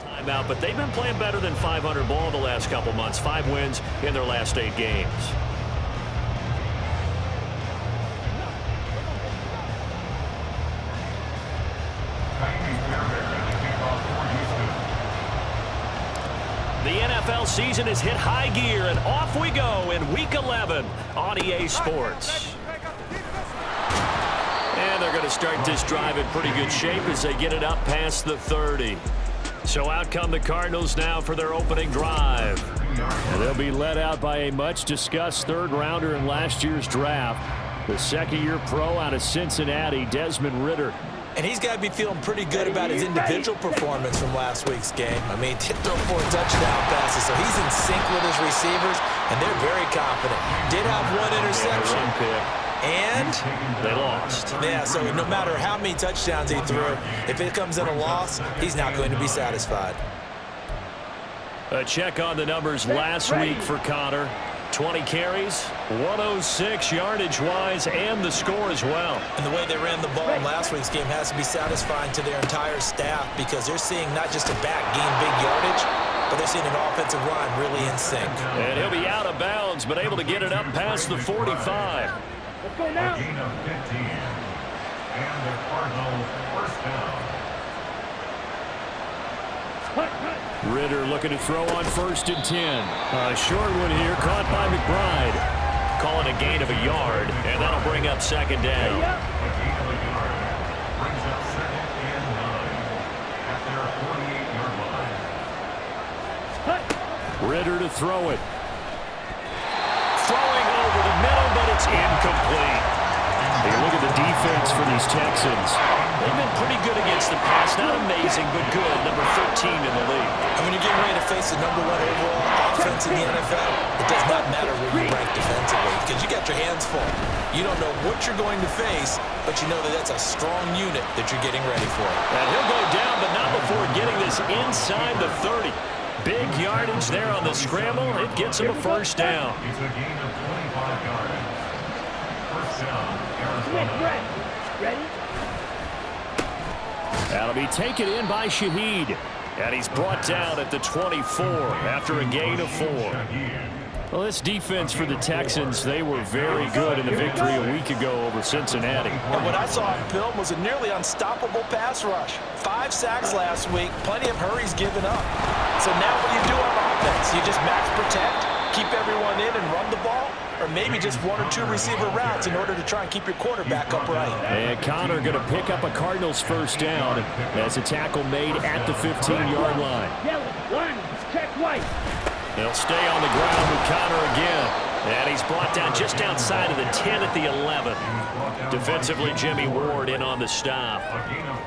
Timeout, but they've been playing better than 500 ball the last couple months. 5 wins in their last 8 games. The NFL season has hit high gear, and off we go in Week 11 on EA Sports. And they're going to start this drive in pretty good shape as they get it up past the 30. So out come the Cardinals now for their opening drive. And they'll be led out by a much-discussed third-rounder in last year's draft, the second-year pro out of Cincinnati, Desmond Ridder. And he's got to be feeling pretty good about his individual performance from last week's game. I mean, he did throw 4 touchdown passes, so he's in sync with his receivers, and they're very confident. Did have 1 interception, and they lost. Yeah, so no matter how many touchdowns he threw, if it comes in a loss, he's not going to be satisfied. A check on the numbers last week for Connor. 20 carries, 106 yardage-wise, and the score as well. And the way they ran the ball in last week's game has to be satisfying to their entire staff because they're seeing not just a back gain big yardage, but they're seeing an offensive line really in sync. And he'll be out of bounds, but able to get it up past the 45. Let's go now. A gain of 15. And the Cardinals first down. Ridder looking to throw on 1st and 10. A short one here, caught by McBride. Calling a gain of a yard, and that'll bring up 2nd down. A gain of a yard brings up 2nd and 9 at their 48-yard line. Ridder to throw it. Throwing over the middle, but it's incomplete. Hey, look at the defense for these Texans. They've been pretty good against the pass. Not amazing, but good. Number 13 in the league. And when you're getting ready to face the #1 overall offense in the NFL, it does not matter where you rank defensively because you got your hands full. You don't know what you're going to face, but you know that that's a strong unit that you're getting ready for. And he'll go down, but not before getting this inside the 30. Big yardage there on the scramble. It gets him a 1st down. It's a gain of 25 yards. First down, Arizona. Ready? That'll be taken in by Shaheed. And he's brought down at the 24 after a gain of 4. Well, this defense for the Texans, they were very good in the victory a week ago over Cincinnati. And what I saw on film was a nearly unstoppable pass rush. 5 sacks last week, plenty of hurries given up. So now what do you do on offense? You just max protect, keep everyone in and run the ball? Or maybe just 1 or 2 receiver routes in order to try and keep your quarterback upright. And Connor going to pick up a Cardinals 1st down as a tackle made at the 15-yard line. Yellow, 1, check white. They'll stay on the ground with Connor again. And he's brought down just outside of the 10 at the 11. Defensively, Jimmy Ward in on the stop.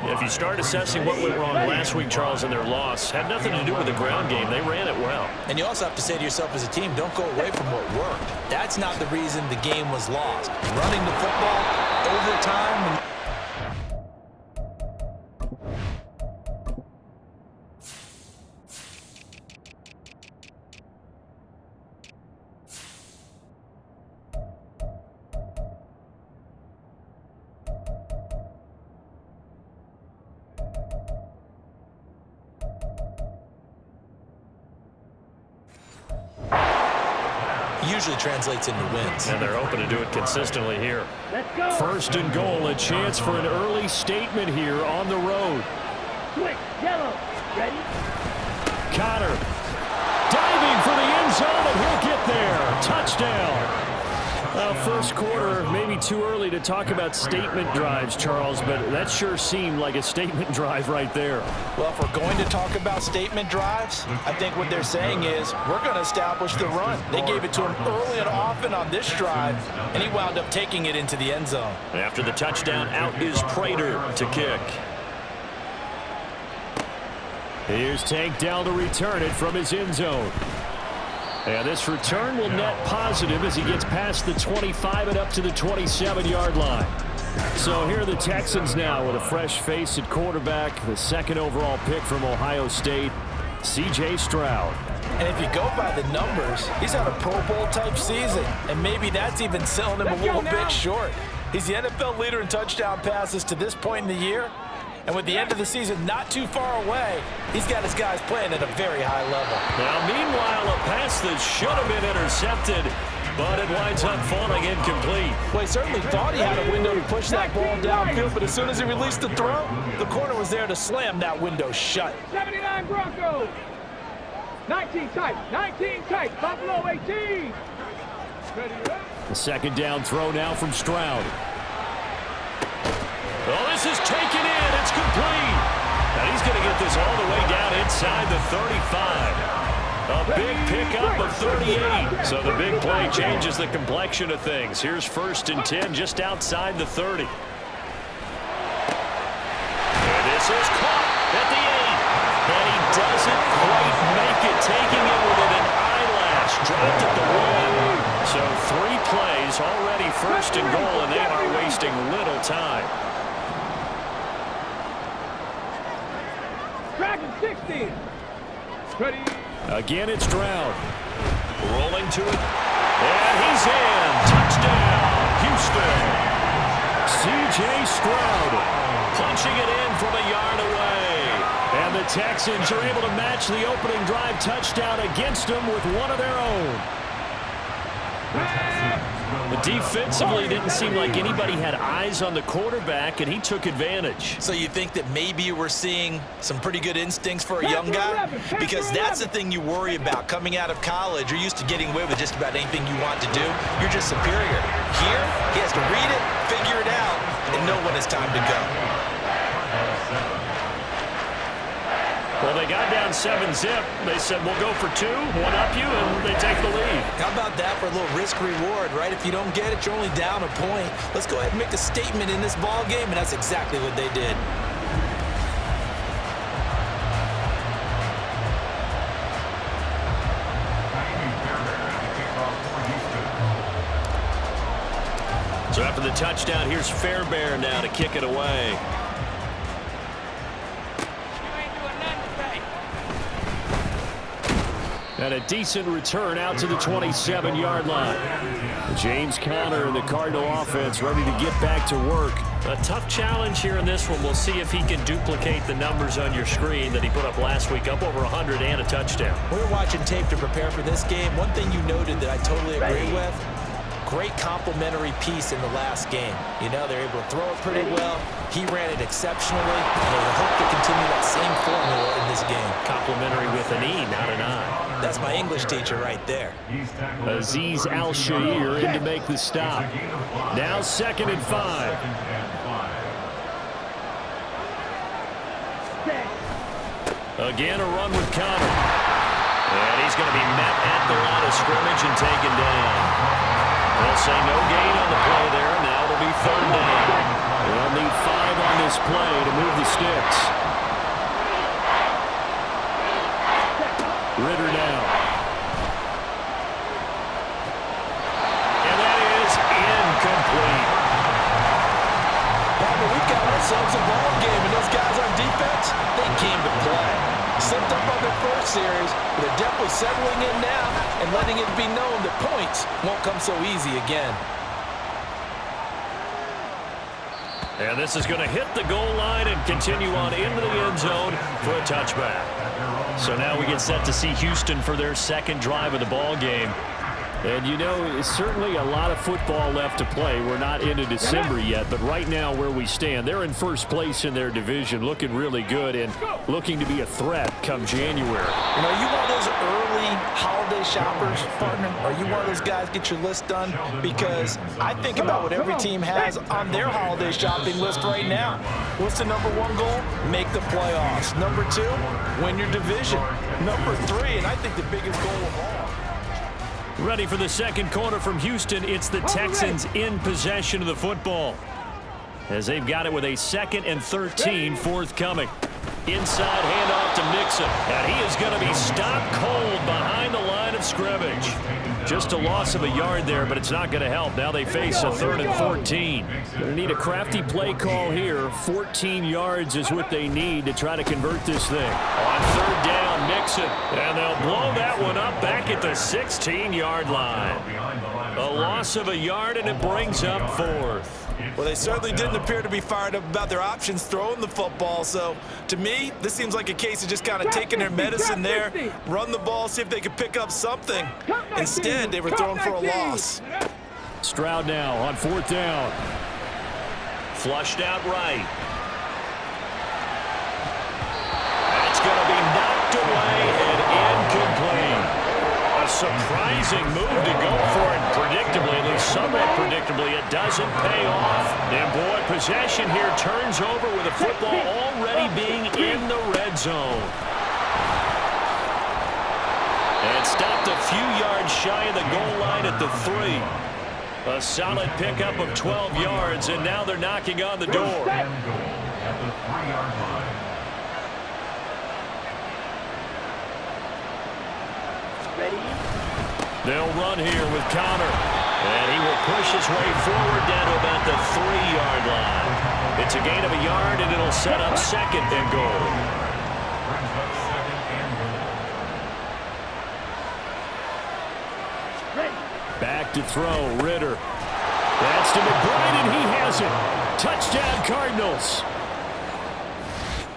If you start assessing what went wrong last week, Charles, in their loss, had nothing to do with the ground game. They ran it well. And you also have to say to yourself as a team, don't go away from what worked. That's not the reason the game was lost. Running the football, overtime. Usually translates into wins. And they're hoping to do it consistently here. Let's go. 1st and goal, a chance for an early statement here on the road. Switch, yellow. Ready? Connor diving for the end zone, and he'll get there. Touchdown. First quarter, maybe too early to talk about statement drives, Charles, but that sure seemed like a statement drive right there. Well, if we're going to talk about statement drives, I think what they're saying is we're going to establish the run. They gave it to him early and often on this drive, and he wound up taking it into the end zone. After the touchdown, out is Prater to kick. Here's Tank Dell to return it from his end zone. And this return will net positive as he gets past the 25 and up to the 27-yard line. So here are the Texans now with a fresh face at quarterback, the 2nd overall pick from Ohio State, C.J. Stroud. And if you go by the numbers, he's had a Pro Bowl-type season, and maybe that's even selling him a little bit short. He's the NFL leader in touchdown passes to this point in the year, And with the end of the season not too far away, he's got his guys playing at a very high level. Now, meanwhile, a pass that should have been intercepted, but it winds up falling incomplete. Well, he certainly thought he had a window to push that ball downfield, but as soon as he released the throw, the corner was there to slam that window shut. 79 Broncos. 19 tight. 19 tight. Buffalo 18. The second down throw now from Stroud. Oh, this is taken in. It's complete. And he's going to get this all the way down inside the 35. A big pickup of 38. So the big play changes the complexion of things. Here's 1st and 10 just outside the 30. And this is caught at the 8. And he doesn't quite make it, taking it within an eyelash. Dropped at the 1. So 3 plays already 1st and goal, and they are wasting little time. Dragon 60. Ready. Again, it's Stroud. Rolling to it. And he's in. Touchdown, Houston. C.J. Stroud punching it in from a yard away. And the Texans are able to match the opening drive touchdown against them with one of their own. But defensively, didn't seem like anybody had eyes on the quarterback, and he took advantage. So you think that maybe we're seeing some pretty good instincts for a young guy? Because that's the thing you worry about coming out of college. You're used to getting away with just about anything you want to do. You're just superior. Here, he has to read it, figure it out, and know when it's time to go. Well, they got down 7-zip. They said, we'll go for 2, one up you, and they take the lead. How about that for a little risk-reward, right? If you don't get it, you're only down a point. Let's go ahead and make a statement in this ball game, and that's exactly what they did. So after the touchdown, here's Fairbairn now to kick it away. And a decent return out to the 27-yard line. James Conner and the Cardinal offense ready to get back to work. A tough challenge here in this one. We'll see if he can duplicate the numbers on your screen that he put up last week, up over 100 and a touchdown. We were watching tape to prepare for this game. One thing you noted that I totally agree with, great complimentary piece in the last game. You know, they're able to throw it pretty well. He ran it exceptionally, and they hope to continue that same formula in this game. Complimentary with an E, not an I. That's my English teacher right there. Azeez Al-Shaair in to make the stop. Now 2nd and 5. Again, a run with Conner. And he's going to be met at the line of scrimmage and taken down. They'll say no gain on the play there. Now it'll be 3rd down. They'll need 5 on this play to move the sticks. Ritter now. And that is incomplete. Partner, we've got ourselves a ball game, and those guys on defense, they came to play. Slipped up on their first series, but they're definitely settling in now and letting it be known that points won't come so easy again. And this is going to hit the goal line and continue on into the end zone for a touchback. So now we get set to see Houston for their 2nd drive of the ball game. And, you know, certainly a lot of football left to play. We're not into December yet, but right now where we stand, they're in 1st place in their division, looking really good and looking to be a threat come January. You know, you one of those early holiday shoppers, partner? Are you one of those guys get your list done? Because I think about what every team has on their holiday shopping list right now. What's the number 1 goal? Make the playoffs. Number 2, win your division. Number 3, and I think the biggest goal of all, Ready for the 2nd quarter from Houston. It's the Texans in possession of the football, as they've got it with a 2nd and 13 forthcoming. Inside handoff to Mixon, and he is going to be stopped cold behind the line of scrimmage. Just a loss of a yard there, but it's not going to help. Now they face a 3rd and 14. Going to need a crafty play call here. 14 yards is what they need to try to convert this thing. On 3rd down, Mixon, and they'll blow that one up back at the 16-yard line. A loss of a yard, and it brings up 4th. Well, they certainly didn't appear to be fired up about their options throwing the football. So, to me, this seems like a case of just kind of taking their medicine there, run the ball, see if they could pick up something. Instead, they were throwing for a loss. Stroud now on 4th down. Flushed out right. That's going to be knocked away and incomplete. A surprising move to go for it predictably, at least somewhat predictably. It doesn't pay off. And boy, possession here turns over with the football already being in the red zone. And stopped a few yards shy of the goal line at the 3. A solid pickup of 12 yards, and now they're knocking on the door. And goal at the 3-yard line. They'll run here with Connor. And he will push his way forward down to about the 3-yard line. It's a gain of a yard, and it'll set up 2nd and goal. Brings up 2nd and goal. Back to throw, Ritter. That's to McBride, and he has it. Touchdown, Cardinals.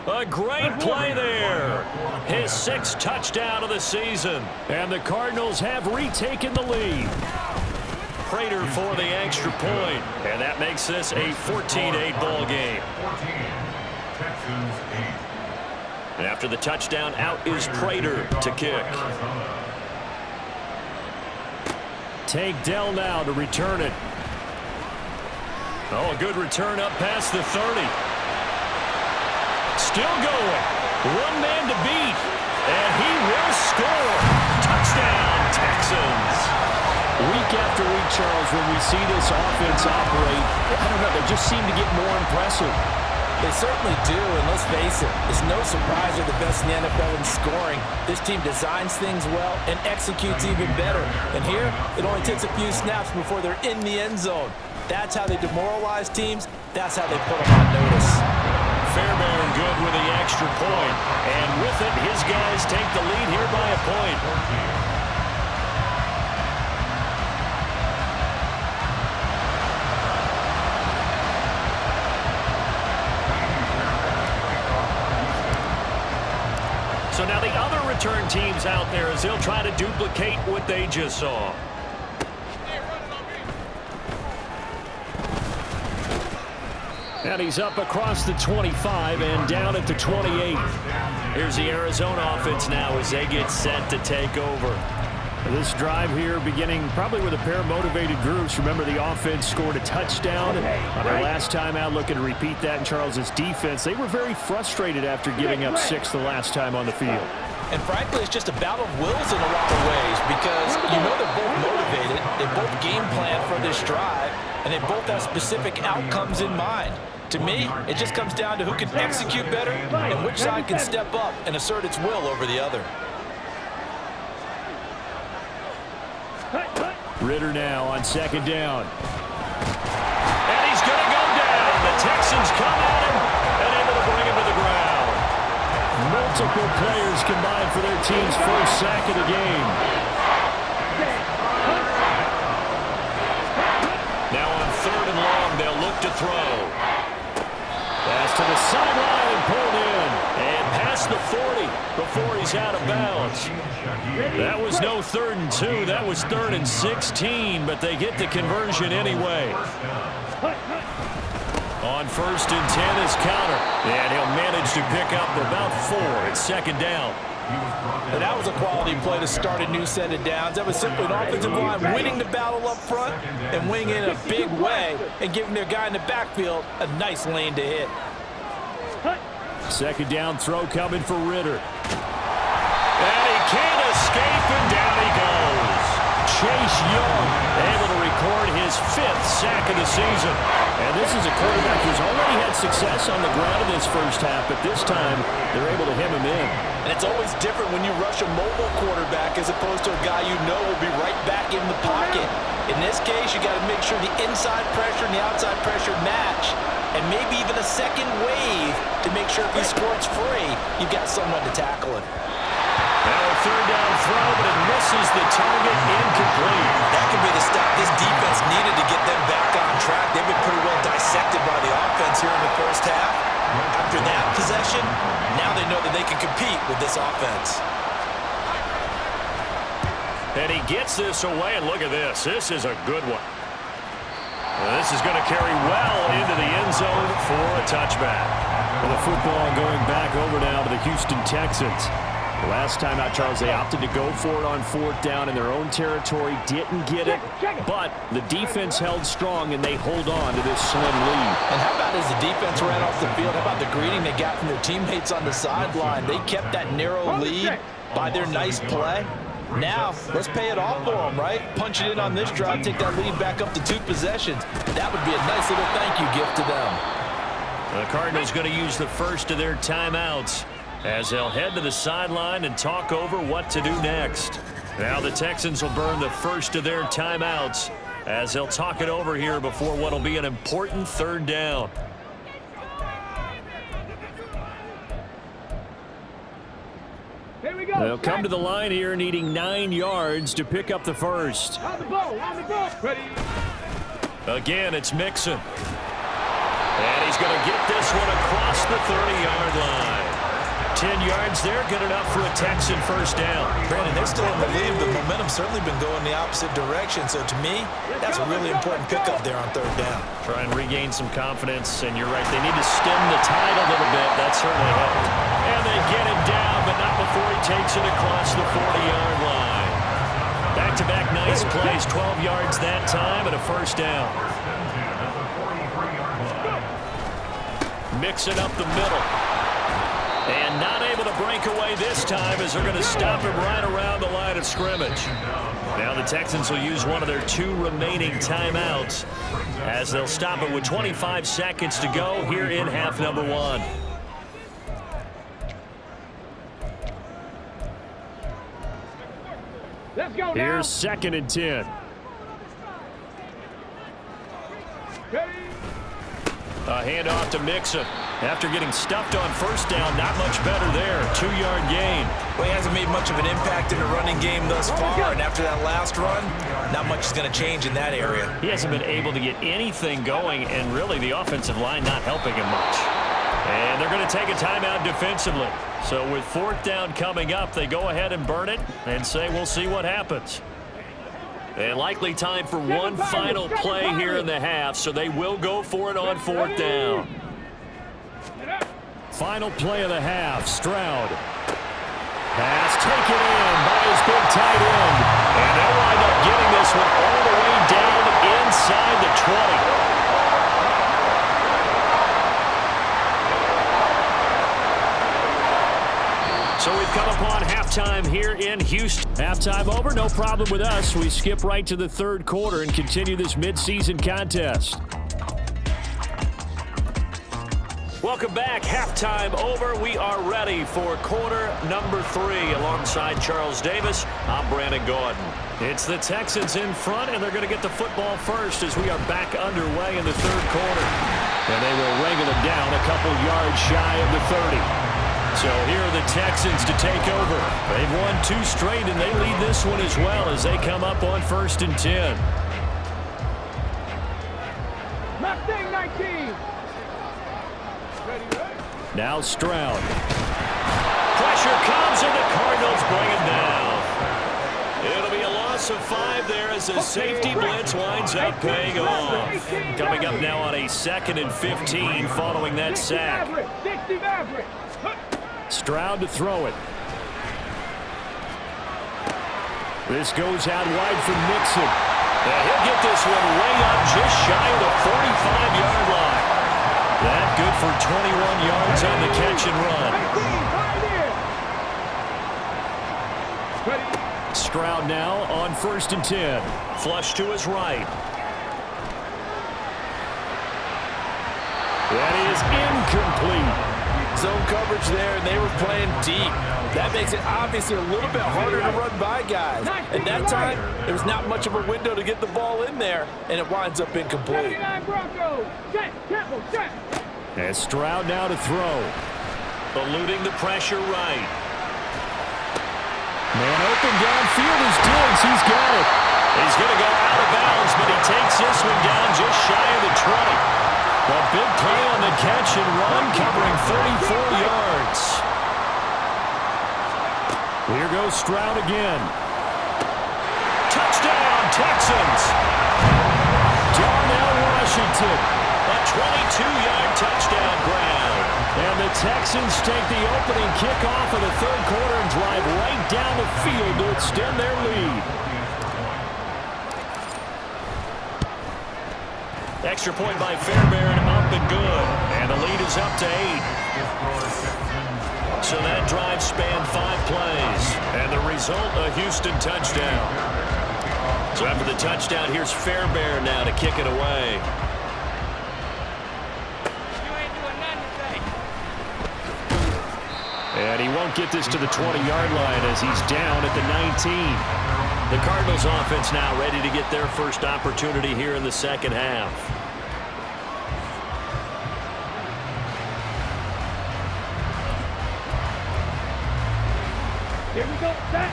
A great play there. His 6th touchdown of the season. And the Cardinals have retaken the lead. Prater for the extra point. And that makes this a 14-8 ball game. 14, Texans 8. And after the touchdown, out is Prater to kick. Take Dell now to return it. Oh, a good return up past the 30. Still going. One man to beat. And he will score. Touchdown, Texans. Week after week, Charles, when we see this offense operate, I don't know, they just seem to get more impressive. They certainly do, and let's face it, it's no surprise they're the best in the NFL in scoring. This team designs things well and executes even better. And here, it only takes a few snaps before they're in the end zone. That's how they demoralize teams. That's how they put them on notice. Fairbairn good with the extra point. And with it, his guys take the lead here by a point. So now the other return teams out there as they'll try to duplicate what they just saw. And he's up across the 25 and down at the 28. Here's the Arizona offense now as they get set to take over. This drive here beginning probably with a pair of motivated groups. Remember, the offense scored a touchdown on their last time out. Looking to repeat that in Charles's defense. They were very frustrated after giving up 6 the last time on the field. And frankly, it's just a battle of wills in a lot of ways because you know they're both motivated, they both game plan for this drive, and they both have specific outcomes in mind. To me, it just comes down to who can execute better and which side can step up and assert its will over the other. Ritter now on 2nd down. And he's going to go down. The Texans come at him and able to bring him to the ground. Multiple players combined for their team's first sack of the game. Now on 3rd and long, they'll look to throw. Pass to the sideline and pulled in. And past the 40 before he's out of bounds. That was no 3rd and 2. That was 3rd and 16, but they get the conversion anyway. On 1st and 10 is Connor. And he'll manage to pick up about 4. It's 2nd down. And that was a quality play to start a new set of downs. That was simply an offensive line winning the battle up front and winning in a big way and giving their guy in the backfield a nice lane to hit. 2nd down throw coming for Ritter. And he can't escape, and down he goes. Chase Young able to record his 5th sack of the season. And this is a quarterback who's already had success on the ground in this first half, but this time they're able to hem him in. And it's always different when you rush a mobile quarterback as opposed to a guy you know will be right back in the pocket. In this case, you got to make sure the inside pressure and the outside pressure match, and maybe even a second wave to make sure if he squirts free, you've got someone to tackle him. Now a third down throw, but it misses the target, incomplete. That could be the stop this defense needed to get them back on track. They've been pretty well dissected by the offense here in the first half. After that possession, now they know that they can compete with this offense. And he gets this away, and look at this. This is a good one. This is going to carry well into the end zone for a touchback. Well, the football going back over now to the Houston Texans. Last time out, Charles, they opted to go for it on fourth down in their own territory. Didn't get it, but the defense held strong, and they hold on to this slim lead. And how about as the defense ran off the field, how about the greeting they got from their teammates on the sideline? They kept that narrow lead by their nice play. Now, let's pay it off for them, right? Punch it in on this drive, take that lead back up to 2 possessions. That would be a nice little thank you gift to them. The Cardinals going to use the first of their timeouts as they'll head to the sideline and talk over what to do next. Now the Texans will burn the first of their timeouts as they'll talk it over here before what will be an important third down. Here we go. They'll come to the line here needing 9 yards to pick up the first. On the ball, ready. Again, it's Mixon. And he's going to get this one across the 30-yard line. 10 yards there, good enough for a Texan first down. Brandon, they're still in the lead, but momentum's certainly been going the opposite direction. So to me, that's a really important pickup there on third down. Try and regain some confidence, and you're right, they need to stem the tide a little bit. That certainly helped. And they get him down, but not before he takes it across the 40-yard line. Back-to-back nice plays, 12 yards that time, and a first down. Mixing up the middle. And not able to break away this time as they're going to stop him right around the line of scrimmage. Now the Texans will use one of their 2 remaining timeouts as they'll stop it with 25 seconds to go here in half number 1. Let's go now. Here's 2nd and 10. Ready. A handoff to Mixon. After getting stuffed on first down, not much better there. 2-yard gain. Well, he hasn't made much of an impact in the running game thus far, and after that last run, not much is going to change in that area. He hasn't been able to get anything going, and really the offensive line not helping him much. And they're going to take a timeout defensively. So with 4th down coming up, they go ahead and burn it and say we'll see what happens. And likely time for one final play here in the half, so they will go for it on 4th down. Final play of the half, Stroud. Pass taken in by his big tight end. And they'll wind up getting this one all the way down inside the 20. So we've come upon halftime here in Houston. Halftime over, no problem with us. We skip right to the 3rd quarter and continue this midseason contest. Welcome back. Halftime over. We are ready for quarter number 3. Alongside Charles Davis, I'm Brandon Gordon. It's the Texans in front, and they're going to get the football first as we are back underway in the 3rd quarter. And they will wrangle them down a couple yards shy of the 30. So here are the Texans to take over. They've won 2 straight, and they lead this one as well as they come up on 1st and 10. Mustang 19. Now Stroud. Pressure comes, and the Cardinals bring him down. It'll be a loss of 5 there as the safety blitz winds up paying off. Coming up now on a 2nd and 15 following that sack. Stroud to throw it. This goes out wide for Mixon. And he'll get this one way up just shy of the 45-yard line. That good for 21 yards on the catch and run. Stroud now on 1st and 10. Flush to his right. That is incomplete. Zone coverage there, and they were playing deep. That makes it obviously a little bit harder to run by guys. And that time, there was not much of a window to get the ball in there, and it winds up incomplete. And Stroud now to throw. Eluding the pressure right. Man open downfield is Diggs. He's got it. He's going to go out of bounds, but he takes this one down just shy of the 20. A big play on the catch and run, covering 34 yards. Here goes Stroud again. Touchdown, Texans. Darnell Washington. A 22-yard touchdown grab. And the Texans take the opening kickoff of the third quarter and drive right down the field to extend their lead. Extra point by Fairbairn, up and good. And the lead is up to 8. So that drive spanned 5 plays. And the result, a Houston touchdown. So after the touchdown, here's Fairbairn now to kick it away. And he won't get this to the 20-yard line as he's down at the 19. The Cardinals offense now ready to get their first opportunity here in the second half. Here we go, set.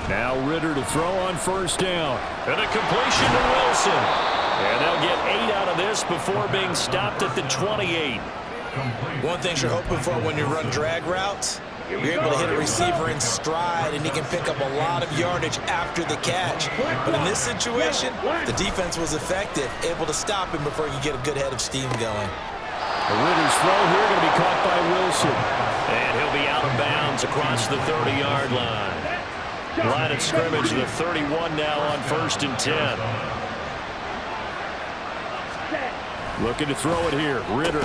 Now Ritter to throw on first down. And a completion to Wilson. And they'll get 8 out of this before being stopped at the 28. One thing you're hoping for when you run drag routes, you're able to hit a receiver in stride, and he can pick up a lot of yardage after the catch. But in this situation, the defense was effective, able to stop him before he could get a good head of steam going. Ritter's throw here going to be caught by Wilson. And he'll be out of bounds across the 30-yard line. Line of scrimmage, the 31 now on 1st and 10. Looking to throw it here. Ritter.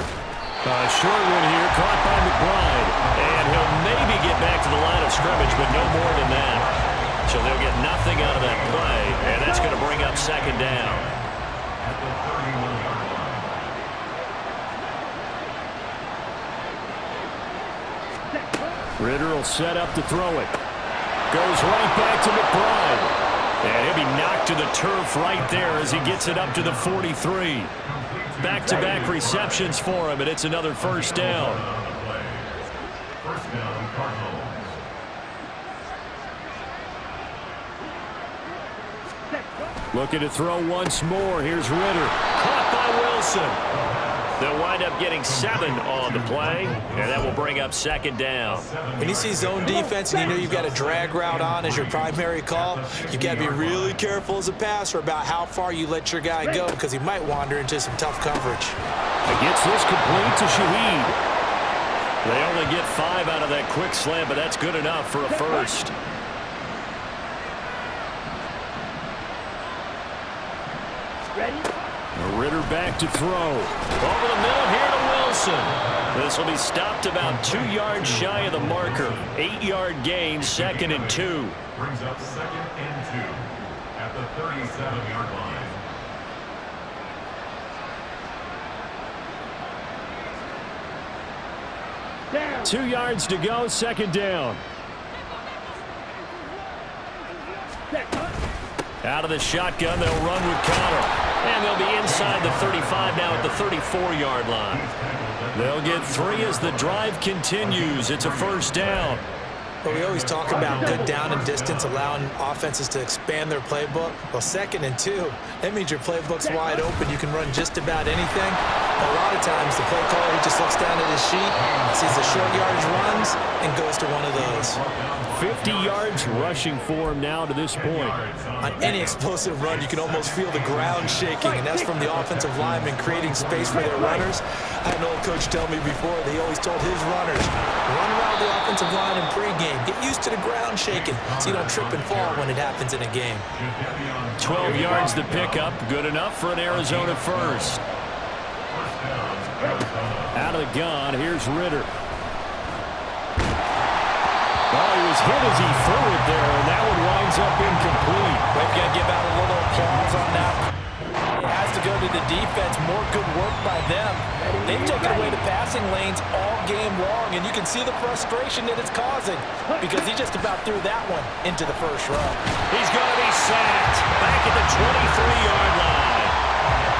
A short one here, caught by McBride. And he'll maybe get back to the line of scrimmage, but no more than that. So they'll get nothing out of that play, and that's going to bring up second down. At the 31-yard line. Ritter will set up to throw it. Goes right back to McBride. And he'll be knocked to the turf right there as he gets it up to the 43. Back-to-back receptions for him, and it's another first down. First down, Cardinals. Looking to throw once more. Here's Ritter. Caught by Wilson. They'll wind up getting 7 on the play, and that will bring up second down. When you see zone defense and you know you've got a drag route on as your primary call, you've got to be really careful as a passer about how far you let your guy go because he might wander into some tough coverage. He gets this complete to Shaheed. They only get 5 out of that quick slam, but that's good enough for a first. Ready? Ritter back to throw. Over the middle here to Wilson. This will be stopped about 2 yards shy of the marker. 8-yard gain, 2nd and 2. Brings up 2nd and 2 at the 37-yard line. Down. 2 yards to go, second down. Out of the shotgun, they'll run with Connor. And they'll be inside the 35 now at the 34-yard line. They'll get 3 as the drive continues. It's a first down. But we always talk about good down and distance, allowing offenses to expand their playbook. Well, 2nd and 2, that means your playbook's wide open. You can run just about anything. A lot of times, the play caller, he just looks down at his sheet, sees the short yardage runs, and goes to one of those. 50 yards rushing for him now to this point. On any explosive run, you can almost feel the ground shaking, and that's from the offensive linemen creating space for their runners. I had an old coach tell me before, they always told his runners, run around the offensive line in pregame. Get used to the ground shaking so you don't trip and fall when it happens in a game. 12 yards to pick up, good enough for an Arizona first. Out of the gun, here's Ritter. Well, he was hit as he threw it there, and that one winds up incomplete. We've got to give out a little applause on that. It has to go to the defense. More good work by them. They've taken away the passing lanes all game long, and you can see the frustration that it's causing because he just about threw that one into the first row. He's going to be sacked back at the 23-yard line.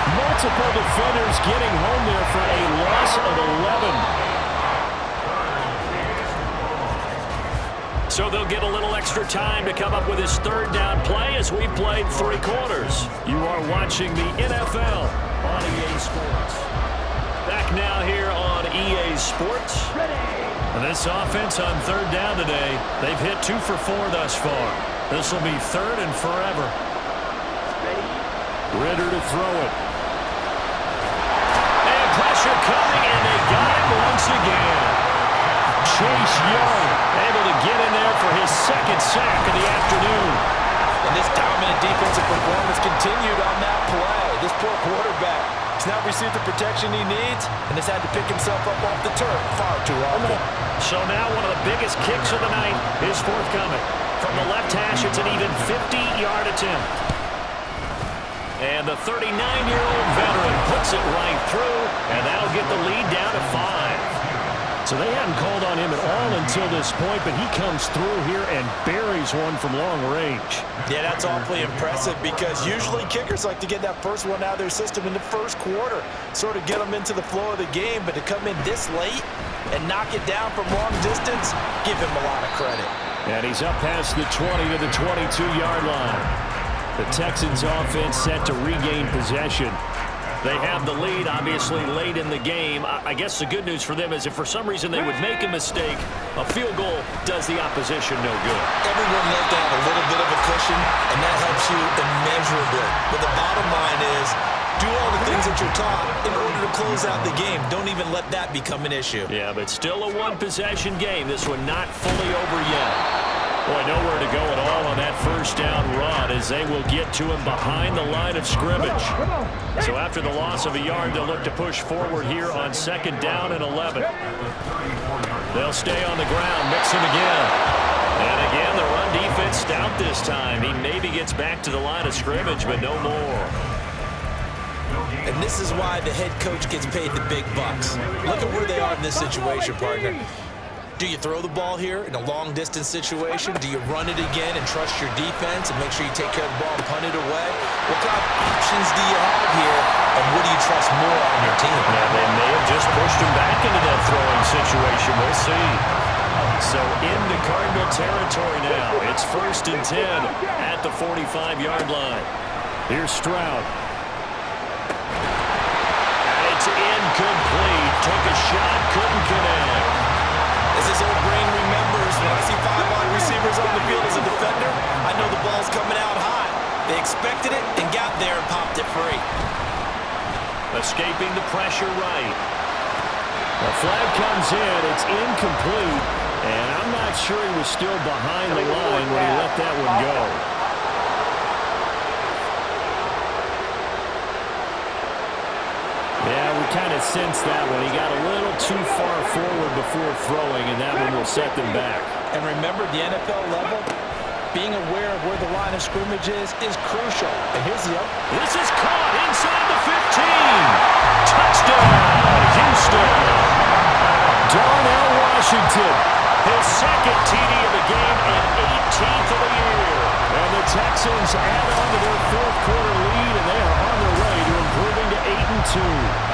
Multiple defenders getting home there for a loss of 11. So they'll get a little extra time to come up with his third down play as we played 3 quarters. You are watching the NFL on EA Sports. Back now here on EA Sports. This offense on third down today, they've hit 2 for 4 thus far. This will be third and forever. Ritter to throw it. And pressure coming, and they got him once again. Chase Young able to get in there for his second sack of the afternoon. And this dominant defensive performance continued on that play. This poor quarterback has not received the protection he needs and has had to pick himself up off the turf far too often. So now one of the biggest kicks of the night is forthcoming. From the left hash, it's an even 50-yard attempt. And the 39-year-old veteran puts it right through, and that'll get the lead down to 5. So they hadn't called on him at all until this point, but he comes through here and buries one from long range. Yeah, that's awfully impressive because usually kickers like to get that first one out of their system in the first quarter, sort of get them into the flow of the game, but to come in this late and knock it down from long distance, give him a lot of credit. And he's up past the 20 to the 22-yard line. The Texans offense set to regain possession. They have the lead, obviously, late in the game. I guess the good news for them is if for some reason they would make a mistake, a field goal does the opposition no good. Everyone loves to have a little bit of a cushion, and that helps you immeasurably. But the bottom line is, do all the things that you're taught in order to close out the game. Don't even let that become an issue. Yeah, but still a one-possession game. This one not fully over yet. Boy, nowhere to go at all on that first down run as they will get to him behind the line of scrimmage. So after the loss of a yard, they'll look to push forward here on second down and 11. They'll stay on the ground, mix him again. And again, the run defense stout this time. He maybe gets back to the line of scrimmage, but no more. And this is why the head coach gets paid the big bucks. Look at where they are in this situation, partner. Do you throw the ball here in a long-distance situation? Do you run it again and trust your defense and make sure you take care of the ball and punt it away? What kind of options do you have here, and what do you trust more on your team? Now, they may have just pushed him back into that throwing situation. We'll see. So into Cardinal territory now. It's 1st and 10 at the 45-yard line. Here's Stroud. And it's incomplete. Took a shot, couldn't connect. As his old brain remembers, when I see 5 wide receivers on the field as a defender, I know the ball's coming out high. They expected it and got there and popped it free. Escaping the pressure right. The flag comes in. It's incomplete. And I'm not sure he was still behind the line when he let that one go. Yeah, we kind of sensed that one. He got a little too far forward before throwing, and that one will set them back. And remember, the NFL level, being aware of where the line of scrimmage is crucial. And here's the other. This is caught inside the 15. Touchdown, Houston. Darnell Washington. His second TD of the game and 18th of the year. And the Texans add on to their 4th quarter lead, and they are on their way to improving to 8-2.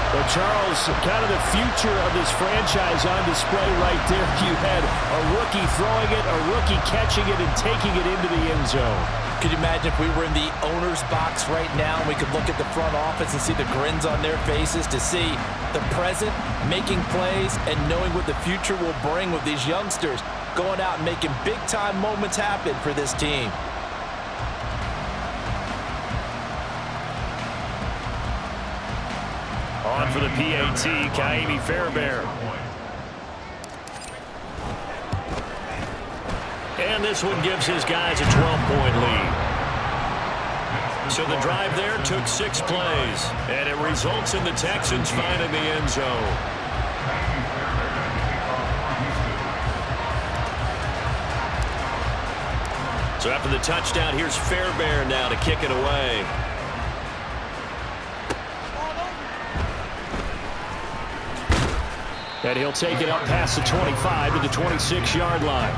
But Charles, kind of the future of this franchise on display right there. You had a rookie throwing it, a rookie catching it, and taking it into the end zone. Could you imagine if we were in the owner's box right now and we could look at the front office and see the grins on their faces to see the present making plays and knowing what the future will bring with these youngsters going out and making big-time moments happen for this team. On for the PAT, Kaimi Fairbairn. And this one gives his guys a 12-point lead. So the drive there took 6 plays, and it results in the Texans finding the end zone. So after the touchdown, here's Fairbairn now to kick it away. And he'll take it up past the 25 to the 26-yard line.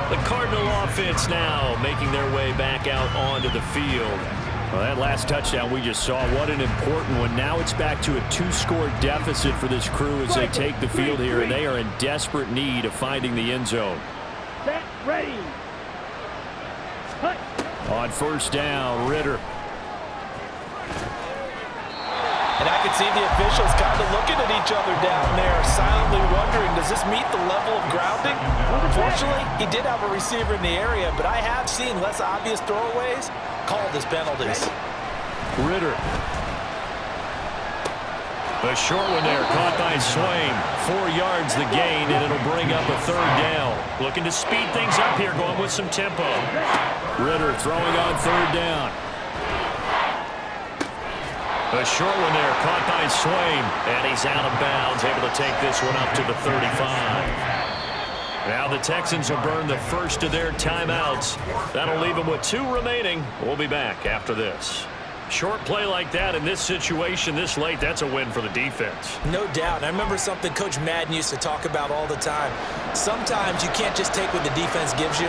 The Cardinal offense now making their way back out onto the field. Well, that last touchdown we just saw, what an important one. Now it's back to a 2-score deficit for this crew as they take the field here, and they are in desperate need of finding the end zone. Set, ready. Cut. On first down, Ritter. And I could see the officials kind of looking at each other down there, silently wondering, does this meet the level of grounding? Unfortunately, he did have a receiver in the area, but I have seen less obvious throwaways called as penalties. Ritter. A short one there, caught by Swain. 4 yards the gain, and it'll bring up a third down. Looking to speed things up here, going with some tempo. Ritter throwing on third down. A short one there, caught by Swain, and he's out of bounds, able to take this one up to the 35. Now the Texans will burn the first of their timeouts. That'll leave them with 2 remaining. We'll be back after this. Short play like that in this situation this late, that's a win for the defense. No doubt. I remember something Coach Madden used to talk about all the time. Sometimes you can't just take what the defense gives you.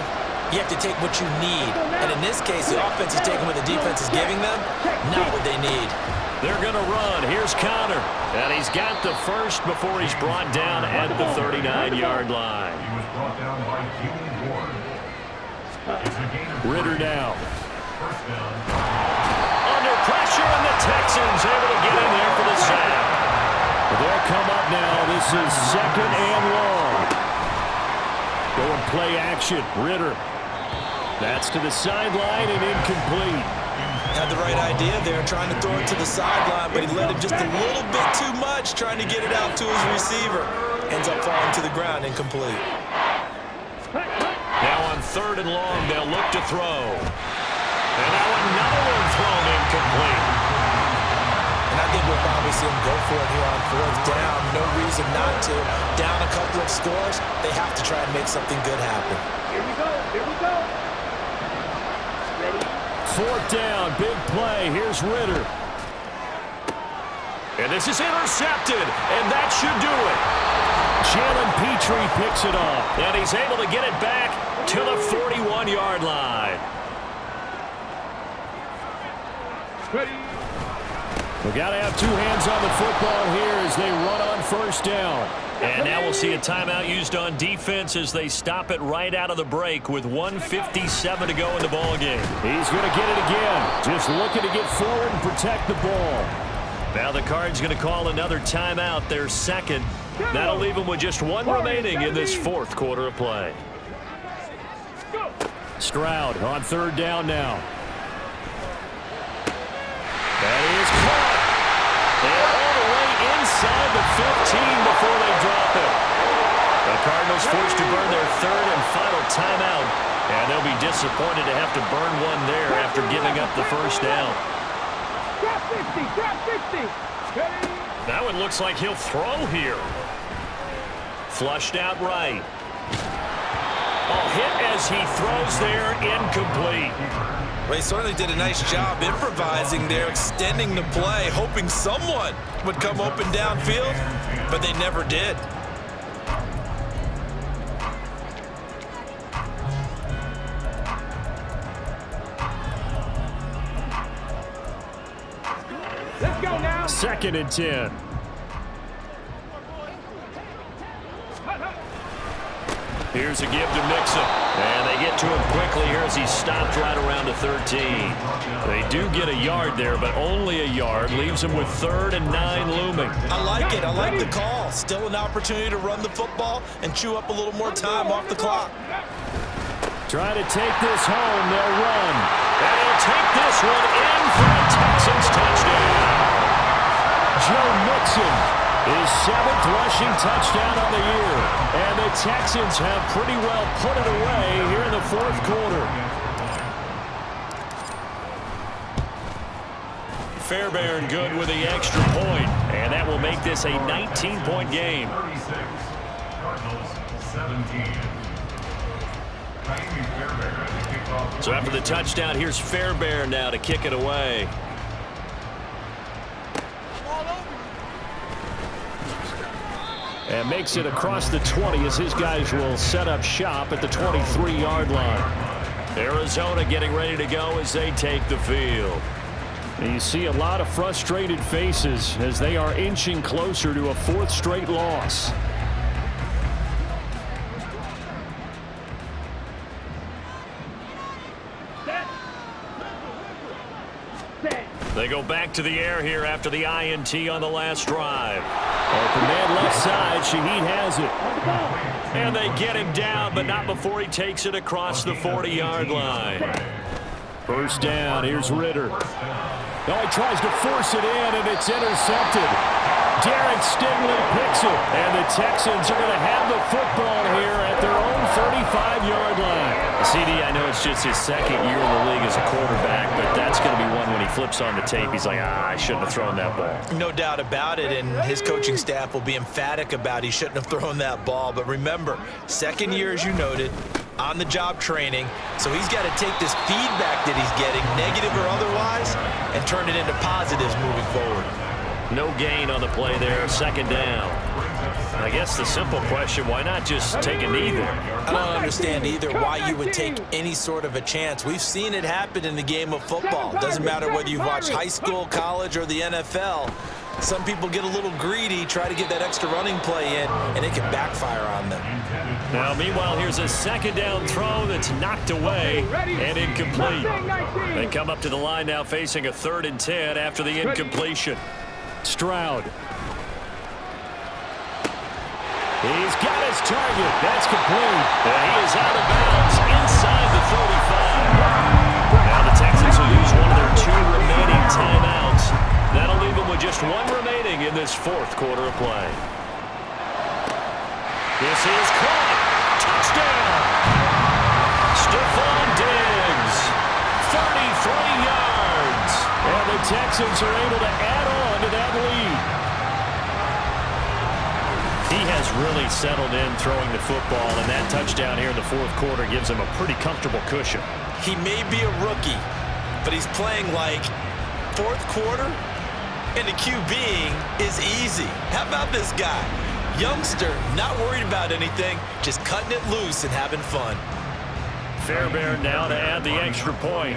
You have to take what you need. And in this case, the offense is taking what the defense is giving them, not what they need. They're going to run. Here's Connor. And he's got the first before he's brought down at the 39-yard line. He was brought down by Keelan Ward. It's a gain of Ritter now. first down. Under pressure, and the Texans able to get in there for the sack. They'll come up now. This is 2nd and long. Going play action. Ritter. That's to the sideline and incomplete. Had the right idea there, trying to throw it to the sideline, but he let it just a little bit too much, trying to get it out to his receiver. Ends up falling to the ground, incomplete. Now on 3rd and long, they'll look to throw. And now another one thrown incomplete. And I think we'll probably see him go for it here on 4th down. No reason not to. Down a couple of scores, they have to try and make something good happen. Here we go. Here we go. Ready. 4th down, big play. Here's Ritter. And this is intercepted, and that should do it. Jalen Petrie picks it off, and he's able to get it back to the 41-yard line. We've got to have 2 hands on the football here as they run on first down. And now we'll see a timeout used on defense as they stop it right out of the break with 1:57 to go in the ballgame. He's going to get it again. Just looking to get forward and protect the ball. Now the Cards going to call another timeout, their 2nd. That'll leave them with just 1 remaining in this 4th quarter of play. Stroud on 3rd down now. That is caught. And all the way inside the 15 before they drop it. The Cardinals forced to burn their 3rd and final timeout. And they'll be disappointed to have to burn one there after giving up the first down. Drop 50. Drop 50. Ready. That one looks like he'll throw here. Flushed out right. Oh, hit as he throws there, incomplete. Well, he certainly did a nice job improvising there, extending the play, hoping someone would come open downfield, but they never did. Let's go now. 2nd and 10. Here's a give to Mixon. And they get to him quickly here as he stopped right around the 13. They do get a yard there, but only a yard. Leaves them with 3rd and 9 looming. I like it. I like the call. Still an opportunity to run the football and chew up a little more time off the clock. Try to take this home. They'll run. And he'll take this one in for a Texans touchdown. Joe Mixon. His 7th rushing touchdown on the year. And the Texans have pretty well put it away here in the 4th quarter. Fairbairn good with the extra point. And that will make this a 19-point game. 36. Cardinals 17. Fairbairn to kick off. So after the touchdown, here's Fairbairn now to kick it away. And makes it across the 20 as his guys will set up shop at the 23-yard line. Arizona getting ready to go as they take the field. And you see a lot of frustrated faces as they are inching closer to a 4th straight loss. They go back to the air here after the INT on the last drive. Open man left side. Shaheed has it. And they get him down, but not before he takes it across the 40-yard line. First down. Here's Ritter. Oh, he tries to force it in, and it's intercepted. Derek Stingley picks it, and the Texans are going to have the football here at their own 35-yard line. CD, I know it's just his 2nd year in the league as a quarterback, but that's going to be one when he flips on the tape. He's like, I shouldn't have thrown that ball. No doubt about it, and his coaching staff will be emphatic about he shouldn't have thrown that ball. But remember, 2nd year, as you noted, on-the-job training, so he's got to take this feedback that he's getting, negative or otherwise, and turn it into positives moving forward. No gain on the play there, 2nd down. I guess the simple question, why not just take a knee there? I don't understand either why you would take any sort of a chance. We've seen it happen in the game of football. Doesn't matter whether you've watched high school, college, or the NFL. Some people get a little greedy, try to get that extra running play in, and it can backfire on them. Now, meanwhile, here's a 2nd down throw that's knocked away and incomplete. They come up to the line now facing a 3rd and 10 after the incompletion. Stroud. He's got his target. That's complete. And he is out of bounds inside the 35. Now the Texans will use one of their 2 remaining timeouts. That'll leave them with just 1 remaining in this 4th quarter of play. This is caught. Touchdown. Stephon Diggs. 33 yards. And the Texans are able to add on to that lead. He has really settled in throwing the football, and that touchdown here in the 4th quarter gives him a pretty comfortable cushion. He may be a rookie, but he's playing like 4th quarter, and the QBing is easy. How about this guy? Youngster, not worried about anything, just cutting it loose and having fun. Fairbairn now to add the extra point.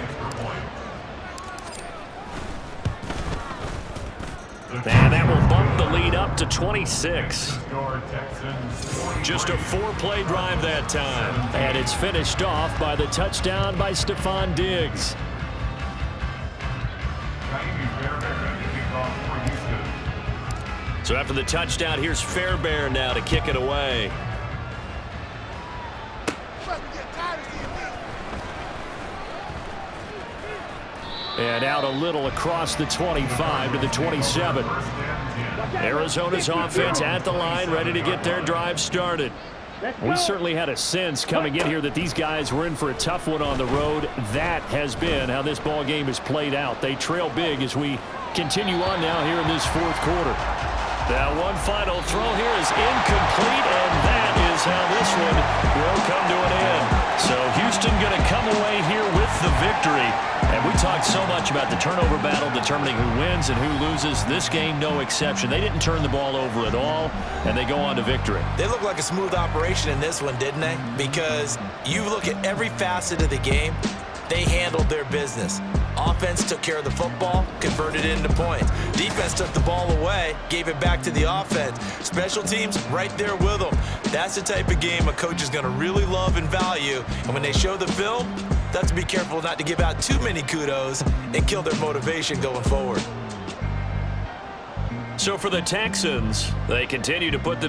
And that will bump the lead up to 26. Just a 4-play drive that time. And it's finished off by the touchdown by Stephon Diggs. So after the touchdown, here's Fairbairn now to kick it away. And out a little across the 25 to the 27. Arizona's offense at the line, ready to get their drive started. We certainly had a sense coming in here that these guys were in for a tough one on the road. That has been how this ball game has played out. They trail big as we continue on now here in this 4th quarter. Now one final throw here is incomplete, and that is how this one will come to an end. So Houston going to come away here with the victory. And we talked so much about the turnover battle determining who wins and who loses. This game, no exception. They didn't turn the ball over at all, and they go on to victory. They look like a smooth operation in this one, didn't they? Because you look at every facet of the game, they handled their business. Offense took care of the football, converted it into points. Defense took the ball away, gave it back to the offense. Special teams right there with them. That's the type of game a coach is going to really love and value. And when they show the film, they have to be careful not to give out too many kudos and kill their motivation going forward. So for the Texans, they continue to put the